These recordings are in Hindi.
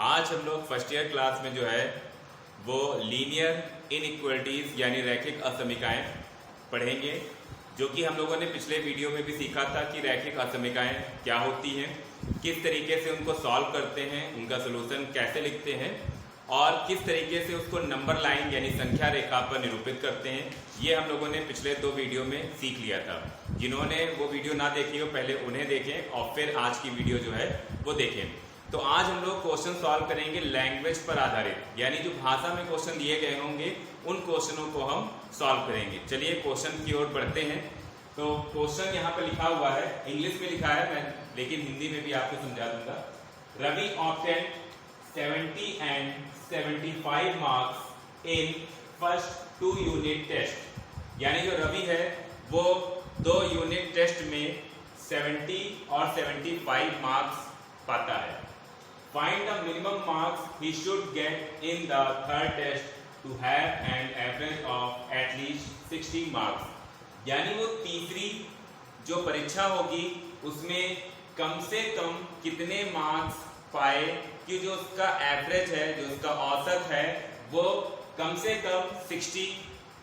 आज हम लोग फर्स्ट ईयर क्लास में जो है वो लीनियर इनइक्वालिटीज यानी रैखिक असमीकाएं पढ़ेंगे, जो कि हम लोगों ने पिछले वीडियो में भी सीखा था कि रैखिक असमीकाएं क्या होती हैं, किस तरीके से उनको सॉल्व करते हैं, उनका सोल्यूशन कैसे लिखते हैं और किस तरीके से उसको नंबर लाइन यानी संख्या रेखा पर निरूपित करते हैं। ये हम लोगों ने पिछले 2 वीडियो में सीख लिया था। जिन्होंने वो वीडियो ना देखी हो पहले उन्हें देखें और फिर आज की वीडियो जो है वो देखें। तो आज हम लोग क्वेश्चन सॉल्व करेंगे लैंग्वेज पर आधारित, यानी जो भाषा में क्वेश्चन दिए गए होंगे उन क्वेश्चनों को हम सॉल्व करेंगे। चलिए क्वेश्चन की ओर बढ़ते हैं। तो क्वेश्चन यहाँ पर लिखा हुआ है, इंग्लिश में लिखा है मैं, लेकिन हिंदी में भी आपको समझा दूंगा। Ravi obtained 70 and 75 marks in first 2 unit test, यानी जो रवि है वो 2 यूनिट टेस्ट में 70 और 75 मार्क्स पाता है। Find the minimum marks he should get in the third test to have an average of at least 60 marks, यानी वो तीसरी जो परीक्षा होगी उसमें कम से कम कितने मार्क्स पाए कि जो उसका एवरेज है, जो उसका औसत है वो कम से कम 60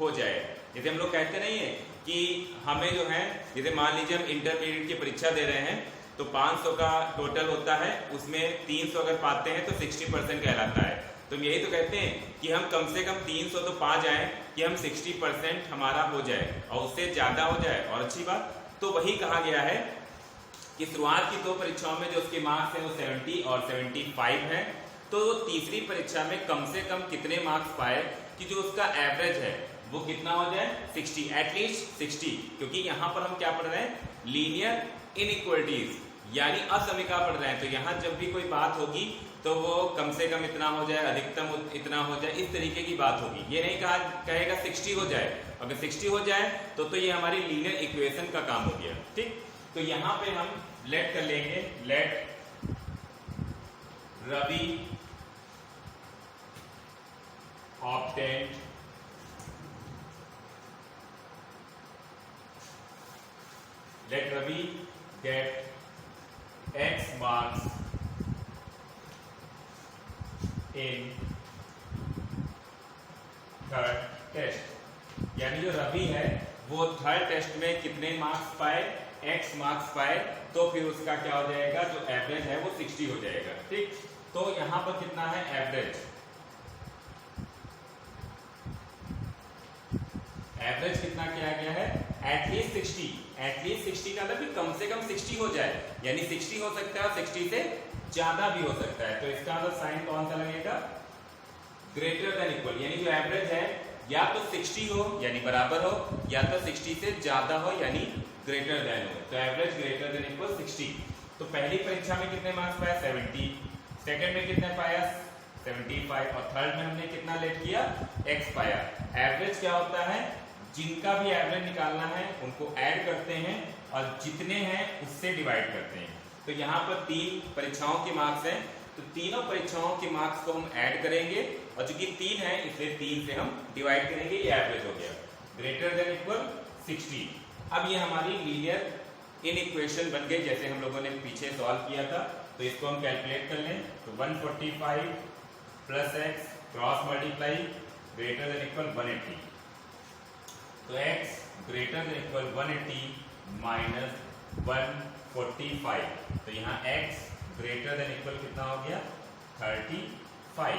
हो जाए। जैसे हम लोग कहते नहीं है कि हमें जो है, जैसे मान लीजिए हम इंटरमीडिएट की परीक्षा दे रहे हैं तो 500 का टोटल होता है, उसमें 300 अगर पाते हैं तो 60% कहलाता है। तो हम यही तो कहते हैं कि हम कम से कम 300 तो पा जाएं कि हम 60% हमारा हो जाए, और उससे ज़्यादा हो जाए और अच्छी बात। तो वही कहा गया है कि शुरुआत की 2 परीक्षाओं में जो उसके मार्क्स हैं वो 70 और 75 है, तो तीसरी परीक्षा में कम से कम कितने मार्क्स पाए कि जो उसका एवरेज है वो कितना हो जाए 60, एटलीस्ट 60। क्योंकि यहाँ पर हम क्या पढ़ रहे हैं, लीनियर इनइक्वालिटीज यानी असमीका पढ़ रहे हैं। तो यहाँ जब भी कोई बात होगी तो वो कम से कम इतना हो जाए, अधिकतम इतना हो जाए, इस तरीके की बात होगी। ये नहीं कहेगा 60 हो जाए। अगर 60 हो जाए तो ये हमारी लीनियर इक्वेशन का काम हो गया। ठीक, तो यहाँ पे हम लेट कर लेंगे, let Ravi obtained let Ravi get X marks in third test, यानी जो रवि है वो थर्ड टेस्ट में कितने मार्क्स पाए, X मार्क्स पाए, तो फिर उसका क्या हो जाएगा, जो एवरेज है वो 60 हो जाएगा। ठीक, तो यहां पर कितना है एवरेज, एवरेज कितना किया गया है एटलीस्ट 60। एटलीस्ट 60 का मतलब कम से कम 60 हो जाए, यानी 60 हो सकता है और 60 से ज्यादा भी हो सकता है। तो इसका मतलब साइन कौन सा लगेगा, ग्रेटर देन इक्वल, यानी जो एवरेज है या तो 60 हो यानी बराबर हो, या तो 60 से ज्यादा हो यानी ग्रेटर देन हो। तो एवरेज ग्रेटर देन इक्वल 60। तो पहली परीक्षा में कितने मार्क्स पाया 70, सेकेंड में कितने पाया 75 और थर्ड में हमने कितना लेट किया X पाया। एवरेज क्या होता है, जिनका भी एवरेज निकालना है उनको ऐड करते हैं और जितने हैं उससे डिवाइड करते हैं। तो यहाँ पर 3 परीक्षाओं के मार्क्स हैं, तो तीनों परीक्षाओं के मार्क्स को हम ऐड करेंगे और चूंकि 3 है इसलिए 3 से हम डिवाइड करेंगे, ये एवरेज हो गया ग्रेटर देन इक्वल 60। अब ये हमारी लीनियर इनइक्वेशन बन गई जैसे हम लोगों ने पीछे सॉल्व किया था। तो इसको हम कैलकुलेट कर लें तो 145 plus x cross multiply greater than equal 180, तो x greater than equal 180 minus 145, तो यहाँ x ग्रेटर देन इक्वल कितना हो गया 35।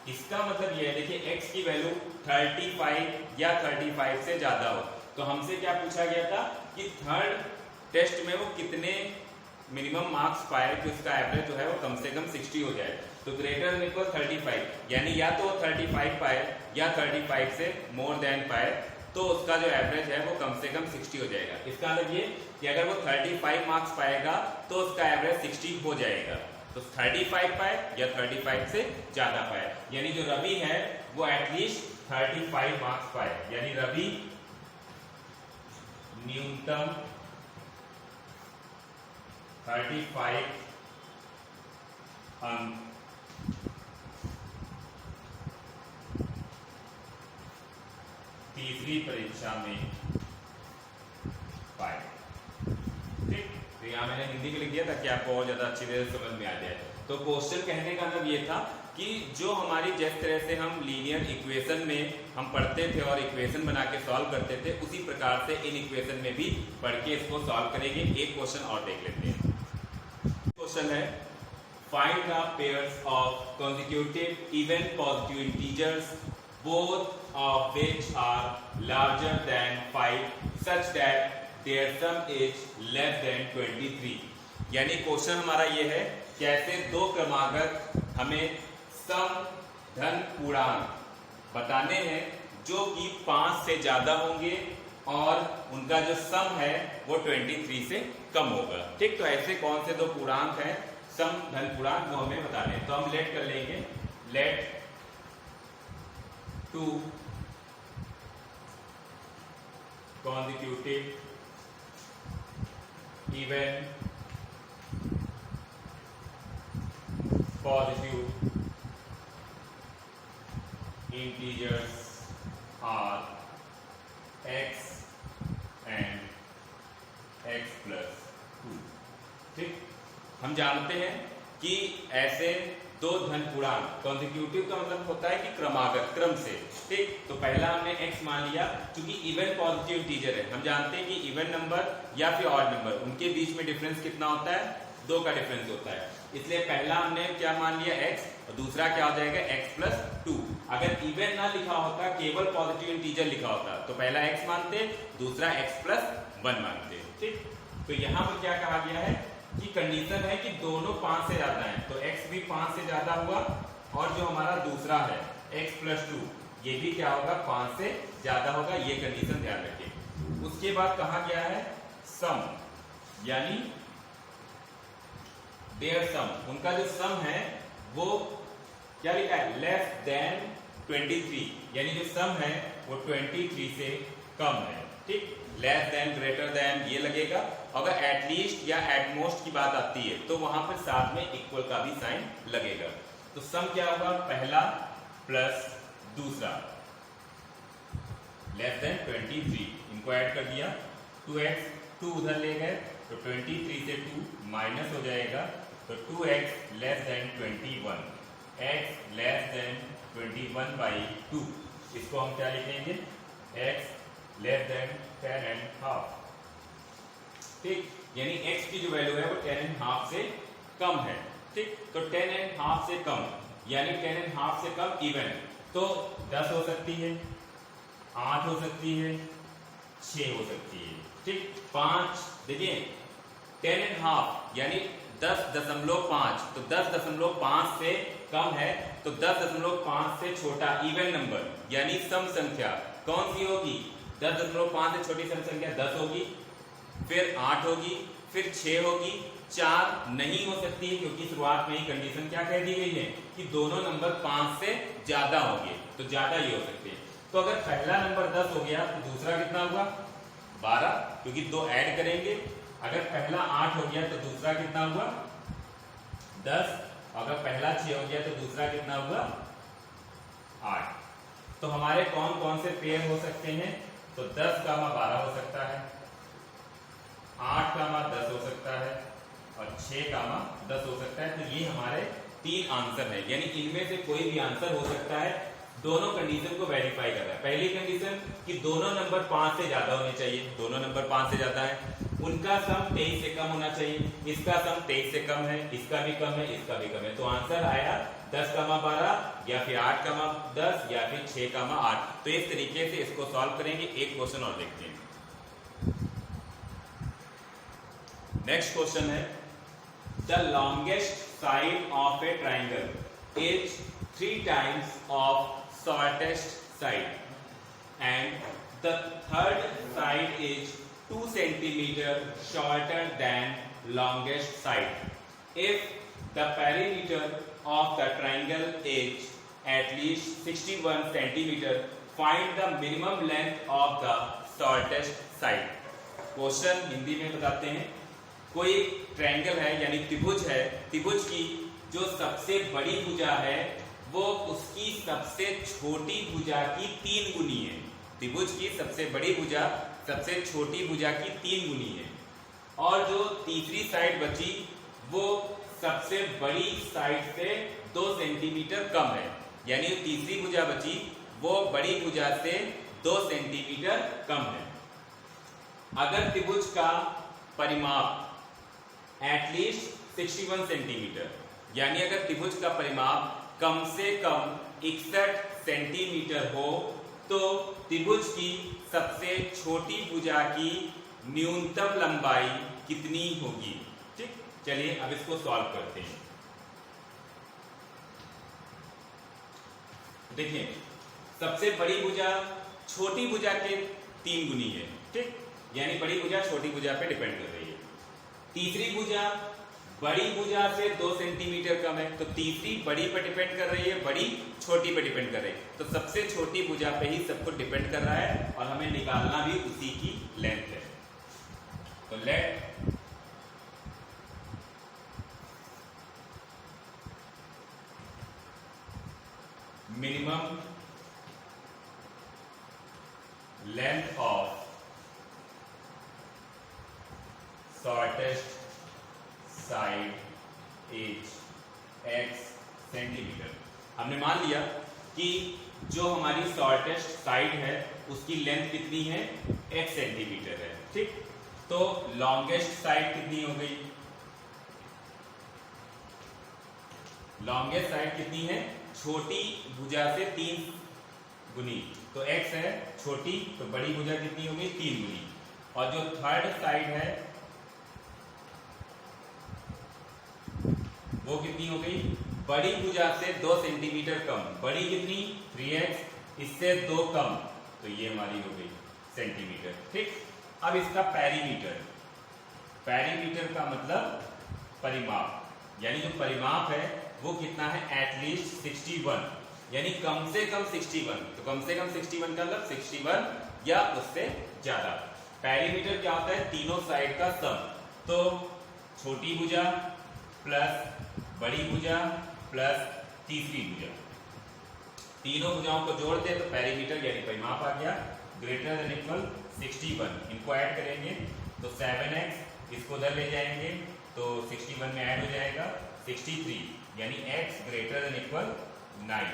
इसका मतलब ये है, देखिए x की वैल्यू 35 या 35 से ज्यादा हो। तो हमसे क्या पूछा गया था कि थर्ड टेस्ट में वो कितने मिनिमम मार्क्स पाए कि उसका एवरेज जो है वो कम से कम 60 हो जाए। तो ग्रेटर देन इक्वल 35, यानी या तो 35 पाए या 35 से मोर देन पाए, तो उसका जो एवरेज है वो कम से कम 60 हो जाएगा। इसका मतलब ये कि अगर वो 35 मार्क्स पाएगा तो उसका एवरेज 60 हो जाएगा। तो 35 पाए या 35 से ज्यादा पाए, यानी जो रवि है वो एटलीस्ट 35 मार्क्स पाए, यानी रवि न्यूनतम 35 अंक तीसरी परीक्षा में पाए। ठीक, तो यहाँ मैंने हिंदी में लिख दिया ताकि आपको और ज्यादा अच्छी तरह समझ में आ जाए। तो क्वेश्चन कहने का मतलब ये था कि जो हमारी जिस तरह से हम लीनियर इक्वेशन में हम पढ़ते थे और इक्वेशन बना के सॉल्व करते थे, उसी प्रकार से इन इक्वेशन में भी पढ़ के इसको सॉल्व करेंगे। एक क्वेश्चन और देख लेते हैं। क्वेश्चन है find the pairs of consecutive even positive integers both of which are larger than 5 such that their sum is less than 23। यानी क्वेश्चन हमारा ये है कैसे दो क्रमागत हमें सम धन पूर्णांक बताने हैं जो कि 5 से ज्यादा होंगे और उनका जो सम है वो 23 से कम होगा। ठीक, तो ऐसे कौन से दो पूर्णांक हैं सम धन पूर्णांक वो हमें बताने हैं। तो हम लेट कर लेंगे, late 2 consecutive even positive integers are x and x plus 2। ठीक, हम जानते हैं कि ऐसे दो धन पूर्णांक, कॉन्जिक्यूटिव का मतलब होता है कि क्रमागत, क्रम से। ठीक, तो पहला हमने x मान लिया, क्योंकि इवन पॉजिटिव इंटीजर है। हम जानते हैं कि इवन नंबर या फिर ऑड नंबर उनके बीच में डिफरेंस कितना होता है, 2 का डिफरेंस होता है। इसलिए पहला हमने क्या मान लिया x और दूसरा क्या हो जाएगा x प्लस 2। अगर इवन ना लिखा होता, केवल पॉजिटिव इंटीजर लिखा होता तो पहला x मानते, दूसरा x प्लस 1 मानते। ठीक, तो यहाँ पर क्या कहा गया है कि कंडीशन है कि दोनों 5 से ज्यादा हैं, तो x भी 5 से ज्यादा हुआ और जो हमारा दूसरा है x प्लस 2 ये भी क्या होगा 5 से ज्यादा होगा। ये कंडीशन ध्यान रखिए। उसके बाद कहा गया है सम, यानी देयर सम, उनका जो सम है वो क्या लिखा है लेस देन 23, यानी जो सम है वो 23 से कम है। ठीक, लेस देन ग्रेटर देन ये लगेगा। अगर एटलीस्ट या एटमोस्ट की बात आती है तो वहां पर साथ में इक्वल का भी साइन लगेगा। तो सम क्या होगा, पहला प्लस दूसरा लेस देन 23, इनको ऐड कर दिया, 2x 2 उधर ले गए तो 23 से 2 माइनस हो जाएगा, तो 2x less than 21, x less than 21/2। इसको हम क्या लिखेंगे, x लेस देन 10.5। ठीक, यानी x की जो वैल्यू है वो 10.5 से कम है। ठीक, तो 10.5 से कम यानी 10.5 से कम इवन, तो 10 हो सकती है, 8 हो सकती है, 6 हो सकती है। ठीक, 5 देखिए 10.5 यानी 10.5, तो 10.5 से कम है, तो 10.5 से छोटा इवन नंबर यानी सम संख्या कौन सी होगी, 10.5 से छोटी सम संख्या 10 होगी, फिर 8 होगी, फिर 6 होगी, 4 नहीं हो सकती है क्योंकि शुरुआत में ही कंडीशन क्या कह दी गई है कि दोनों नंबर 5 से ज्यादा होंगे, तो ज्यादा ही हो सकते हैं। तो अगर पहला नंबर 10 हो गया तो दूसरा कितना होगा 12, क्योंकि 2 ऐड करेंगे। अगर पहला 8 हो गया तो दूसरा कितना हुआ 10, अगर पहला 6 हो गया तो दूसरा कितना हुआ 8। तो हमारे कौन कौन से पेयर हो सकते हैं, तो 10 का 12 हो सकता है, 8 का 10 हो सकता है और 6 का 10 हो सकता है। तो ये हमारे 3 आंसर है, यानी इनमें से कोई भी आंसर हो सकता है। दोनों कंडीशन को वेरीफाई कर रहा है। पहली कंडीशन कि दोनों नंबर 5 से ज्यादा होने चाहिए, दोनों नंबर 5 से ज्यादा है, उनका सम 23 से कम होना चाहिए, इसका सम 23 से कम है, इसका भी कम है, इसका भी कम है। तो आंसर आया 10 का 12 या फिर 8 का 10 या फिर 6 का 8। तो इस तरीके से इसको सॉल्व करेंगे। एक क्वेश्चन और देखते हैं। नेक्स्ट क्वेश्चन है the longest side of A triangle is 3 times of shortest side and the third side is 2 centimeter shorter than longest side. If the perimeter of the triangle is at least 61 centimeter, find the minimum length of the shortest side. Question Hindi में बताते हैं। कोई ट्रायंगल है यानी त्रिभुज है, त्रिभुज की जो सबसे बड़ी भुजा है वो उसकी सबसे छोटी भुजा की 3 गुनी है। त्रिभुज की सबसे बड़ी भुजा सबसे छोटी भुजा की 3 गुनी है, और जो तीसरी साइड बची वो सबसे बड़ी साइड से 2 सेंटीमीटर कम है, यानी तीसरी भुजा बची वो बड़ी भुजा से 2 सेंटीमीटर कम है। अगर त्रिभुज का परिमाप एटलीस्ट 61 सेंटीमीटर, यानी अगर त्रिभुज का परिमाप कम से कम 61 सेंटीमीटर हो तो त्रिभुज की सबसे छोटी भुजा की न्यूनतम लंबाई कितनी होगी। ठीक, चलिए अब इसको सॉल्व करते हैं। देखिए, सबसे बड़ी भुजा छोटी भुजा के 3 गुनी है। ठीक, यानी बड़ी भुजा छोटी भुजा पे डिपेंड कर रही है। तीसरी भुजा बड़ी भुजा से 2 सेंटीमीटर कम है, तो तीसरी बड़ी पे डिपेंड कर रही है, बड़ी छोटी पे डिपेंड कर रही है। तो सबसे छोटी भुजा पे ही सब कुछ डिपेंड कर रहा है और हमें निकालना भी उसी की लेंथ है। तो let minimum length of shortest side is x centimetre. हमने मान लिया कि जो हमारी शॉर्टेस्ट साइड है उसकी लेंथ कितनी है, x सेंटीमीटर है। ठीक, तो लॉन्गेस्ट साइड कितनी हो गई, लॉन्गेस्ट साइड कितनी है, छोटी भुजा से 3 गुनी, तो x है छोटी, तो बड़ी भुजा कितनी हो गई 3 गुनी। और जो थर्ड साइड है वो कितनी हो गई, बड़ी भुजा से 2 सेंटीमीटर कम, बड़ी कितनी 3x, इससे 2 कम, तो ये हमारी हो गई सेंटीमीटर। ठीक, अब इसका पेरीमीटर, पेरीमीटर का मतलब परिमाप, यानी जो परिमाप है वो कितना है, एटलीस्ट 61, यानी कम से कम 61, तो कम से कम 61 का मतलब 61 या उससे ज्यादा। पेरीमीटर क्या होता है, तीनों साइड का सम, तो छोटी भुजा प्लस बड़ी भुजा प्लस तीसरी भुजा, तीनों भुजाओं को जोड़ते हैं तो पेरीमीटर यानी परिमाप आ गया ग्रेटर देन इक्वल 61। इनको ऐड करेंगे तो 7x, इसको उधर ले जाएंगे तो 61 में ऐड हो जाएगा 63, यानी x ग्रेटर देन इक्वल 9,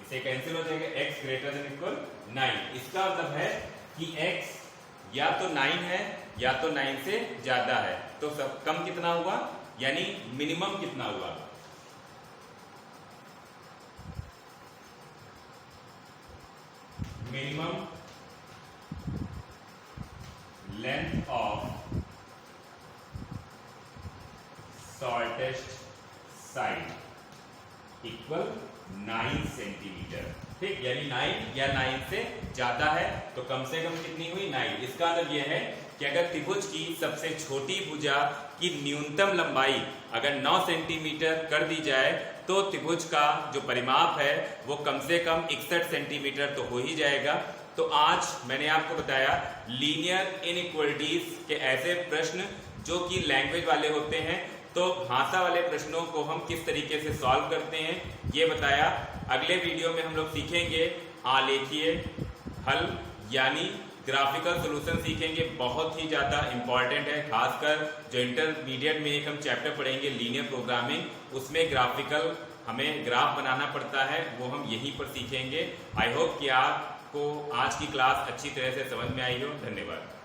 इसे कैंसिल हो जाएगा, x ग्रेटर देन इक्वल 9। इसका मतलब है कि x या तो 9 है या तो 9 से ज्यादा है, तो सब कम कितना हुआ, यानी मिनिमम कितना हुआ, minimum length of shortest side equal 9 centimetre. ठीक, यानी 9 या 9 से ज्यादा है तो कम से कम कितनी हुई 9। इसका मतलब यह है कि अगर त्रिभुज की सबसे छोटी भुजा की न्यूनतम लंबाई अगर 9 सेंटीमीटर कर दी जाए तो त्रिभुज का जो परिमाप है वो कम से कम 61 सेंटीमीटर तो हो ही जाएगा। तो आज मैंने आपको बताया लीनियर इनइक्वालिटीज के ऐसे प्रश्न जो कि लैंग्वेज वाले होते हैं, तो भाषा वाले प्रश्नों को हम किस तरीके से सॉल्व करते हैं ये बताया। अगले वीडियो में हम लोग सीखेंगे आलेखीय हल यानी ग्राफिकल सॉल्यूशन सीखेंगे, बहुत ही ज़्यादा इंपॉर्टेंट है, खासकर जो इंटरमीडिएट में एक हम चैप्टर पढ़ेंगे लीनियर प्रोग्रामिंग, उसमें ग्राफिकल हमें ग्राफ बनाना पड़ता है, वो हम यहीं पर सीखेंगे। आई होप कि आपको आज की क्लास अच्छी तरह से समझ में आई हो। धन्यवाद।